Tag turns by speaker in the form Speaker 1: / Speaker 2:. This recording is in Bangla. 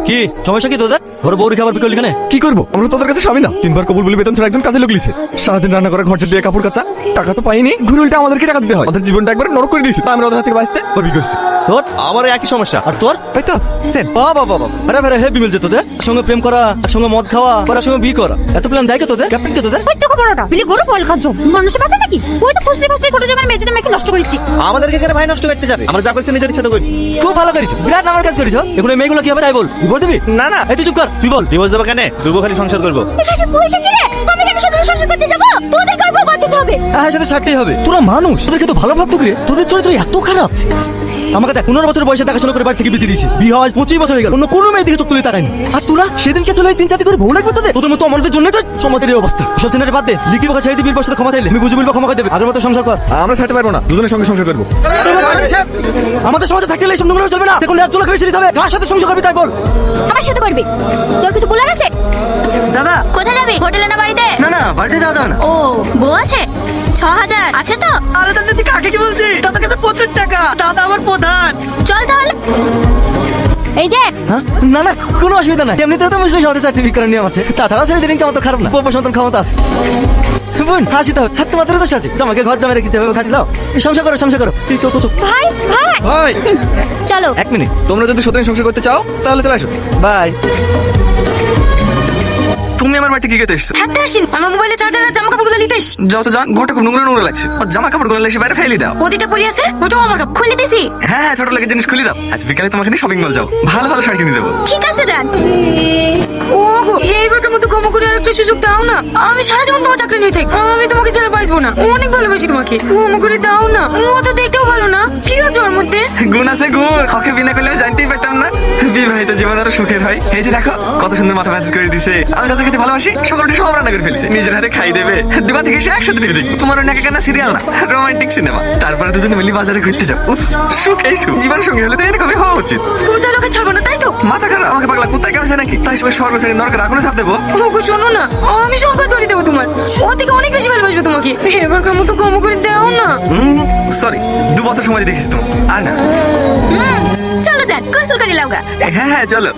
Speaker 1: কি সমস্যা কি তোদের? ঘরে বউরি খাবার বিকল এখানে
Speaker 2: কি করবো? আমরা তোদের কাছে স্বামী না। 3বার কবুল বলে বেতন ছাড়া একজন কাজে লোক লিছে। সারাদিন রান্না করে খরচা দিয়ে কাপড় কাচা, টাকা তো পাইনি, ঘুরে উল্টে আমাদেরকে টাকা দিতে হয়। ওদের জীবনটা একবার নরক করে দিয়েছে। আমরা ওদের হাত থেকে বাঁচতে ভাবি করছি।
Speaker 1: তোর আমার একই সমস্যা। আর তোর?
Speaker 2: তাই তো সেন
Speaker 1: বাবা বাবা, আরে আরে হেভি মিলছে তোদের। সঙ্গে প্রেম করা, একসঙ্গে মদ খাওয়া, পরে সঙ্গে বিয়ে করা, এত প্ল্যান দেয় কে তোদের? ক্যাপ্টেন কে তোদের?
Speaker 3: ওই তো বড়টা বিলি গরু বল খাচ্ছ মানুষের বাঁচা নাকি? ওই তো ফুসলি ফুসলি ছোট জামার মেজে জামাকে নষ্ট করেছি।
Speaker 1: আমাদেরকে কেন ভাই নষ্ট করতে যাবে? আমরা যা করছি নিজের ইচ্ছা তো করছি। খুব ভালো করেছো, বিরাট আমার কাজ করেছো। এখন এই মেয়েগুলো কি হবে তাই বল। ডিভোর্স দিবি?
Speaker 2: না না,
Speaker 1: এই তুই চুপ কর, তুই বল ডিভোর্স দেবো কেন? দুবো খালি সংসার করবো।
Speaker 3: এখানে বলছে কি রে? আমি কেন শুধু সংসার করতে যাব? তোদের কাউকে বাদ দিতে হবে।
Speaker 1: হ্যাঁ সাথে ছাড়তেই হবে। তোরা মানুষ, তোদেরকে তো ভালো ভাবতো রে। তোদের চরিত্র এত খারাপ। আমাকে দেখ 15 বছর বয়সে দেখাশোনা করে বাড়ি থেকে বিয়ে দিয়েছি। বিয়ে হওয়া 25 বছর হয়ে গেল, অন্য কোনো মেয়ের দিকে চোখ তুলে তাকায়নি। আর তোরা সেদিনকে চলে 3-4টি করে বউ লাগবে তোদের। তোদের মতো আমাদের জন্য তো সমাজের এই অবস্থা। সব ছেলেদের বাদ দে, লিখি বকা ছেড়ে দিবি, বসে ক্ষমা চাইলে আমি বুঝে বলবো ক্ষমা করে দেবে। আগের মতো সংসার কর।
Speaker 2: আমরা ছাড়তে পারবো না, দুজনের সঙ্গে সংসার করবো।
Speaker 1: আমাদের সমাজে থাকতে গেলে এইসব নোংরা চলবে না। দেখুন একজন লোক বেশি দিতে হবে। কার সাথে সংসার করবি তাই বল।
Speaker 3: আমার সাথে করবি? তোর কিছু বলার আছে?
Speaker 4: দাদা
Speaker 3: কোথায় যাবি? হোটেলে না বাড়িতে?
Speaker 4: না না বাড়িতে যাওয়া যাবে না।
Speaker 3: ও বউ আছে? 6000 আছে তো?
Speaker 4: আরে দাদা তুই কাকে কি বলছিস? দাদার কাছে প্রচুর টাকা, দাদা আমার প্রধান।
Speaker 3: চল তাহলে। এই যে
Speaker 1: হ্যাঁ না না কোনো অসুবিধা নাই। এমনিতেও তো মুসলিম সমাজে সার্টিফিকেট করার নিয়ম আছে। তাছাড়া ছেলেদের ইনকাম তো খারাপ না। পপ সন্তান ক্ষমতা আছে। বোন হাসি তাও হাত তোমাদের দোষ আছে। জামাকে ঘর জামাই রেখেছে এভাবে খাটিলাও। সংসার করো সংসার করো। তুই চো চো চো।
Speaker 3: ভাই ভাই
Speaker 2: ভাই
Speaker 3: চলো।
Speaker 2: 1 মিনিট, তোমরা যদি সত্যি সংসার করতে চাও তাহলে চলে আসো।
Speaker 1: বাই।
Speaker 2: তুমি আমার বাড়িতে কি করতে এসছো?
Speaker 3: থাকতে আসিন। আমার মোবাইলে চার্জার আর জামা কাপড়গুলো নিতে এসছি।
Speaker 2: যত যান ঘরটা খুব নোংরা নোংরা লাগছে। আর জামা কাপড় গুলো এসে বাইরে ফেলে দাও।
Speaker 3: প্রতিটা পরি আছে ওটাও আমার কাপ খুলে দিছি।
Speaker 2: হ্যাঁ হ্যাঁ, ছোট লাগে জিনিস খুলে দাও। আজ বিকালে তোমাকে নিয়ে শপিং মল যাও, ভালো ভালো শাড়ি কিনে দেবো।
Speaker 3: ঠিক আছে যান। ওগো এইবারটার মতো ক্ষমা করে আরেকটা সুযোগ দাও না। আমি সারা জীবন তোমার চাকরি নিয়ে থাকি। আমি তোমাকে ছেড়ে বাঁচবো না। অনেক ভালোবাসি তোমাকে। ক্ষমা করে দাও না। ও তো দেখতেও ভালো না। কি আছে ওর মধ্যে?
Speaker 2: গুণ আছে গুণ। ওকে বিনা করলে আমি জানতেই পারতাম না বিবাহিত জীবন আরো সুখের হয়। এই যে দেখো কত সুন্দর মাথা ম্যাসেজ করে দিছে। আমি যাতে খেতে ভালোবাসি সকলটা সব রান্না করে ফেলছে, নিজের হাতে খাই দেবে। দিবা থেকে এসে একসাথে টিভি দেখবো। তোমার নাকি কেনা সিরিয়াল না, রোমান্টিক সিনেমা। তারপরে দুজনে মিলে বাজারে ঘুরতে যাও। উফ, সুখেই সুখ। জীবন সঙ্গী হলে তো এরকমই হওয়া উচিত।
Speaker 3: তুই তো লোকে ছাড়বো না তাই তো?
Speaker 2: মাথা খারাপ, আমাকে পাগলা কুত্তায় কামছে নাকি? তাই সবাই সর্বশ্রেণী নরকের আগুনে চাপ দেবো।
Speaker 3: ওগো শোনো না, আমি সব কাজ করে দেবো তোমার। ও থেকে অনেক বেশি ভালোবাসবে তোমাকে। এবারকার মতো ক্ষমা করে দাও না।
Speaker 2: সরি, 2 বছর সময় দেখেছি তোমার। আর না।
Speaker 3: চলো যান গোসল করে লাউগা।
Speaker 2: হ্যাঁ হ্যাঁ চলো।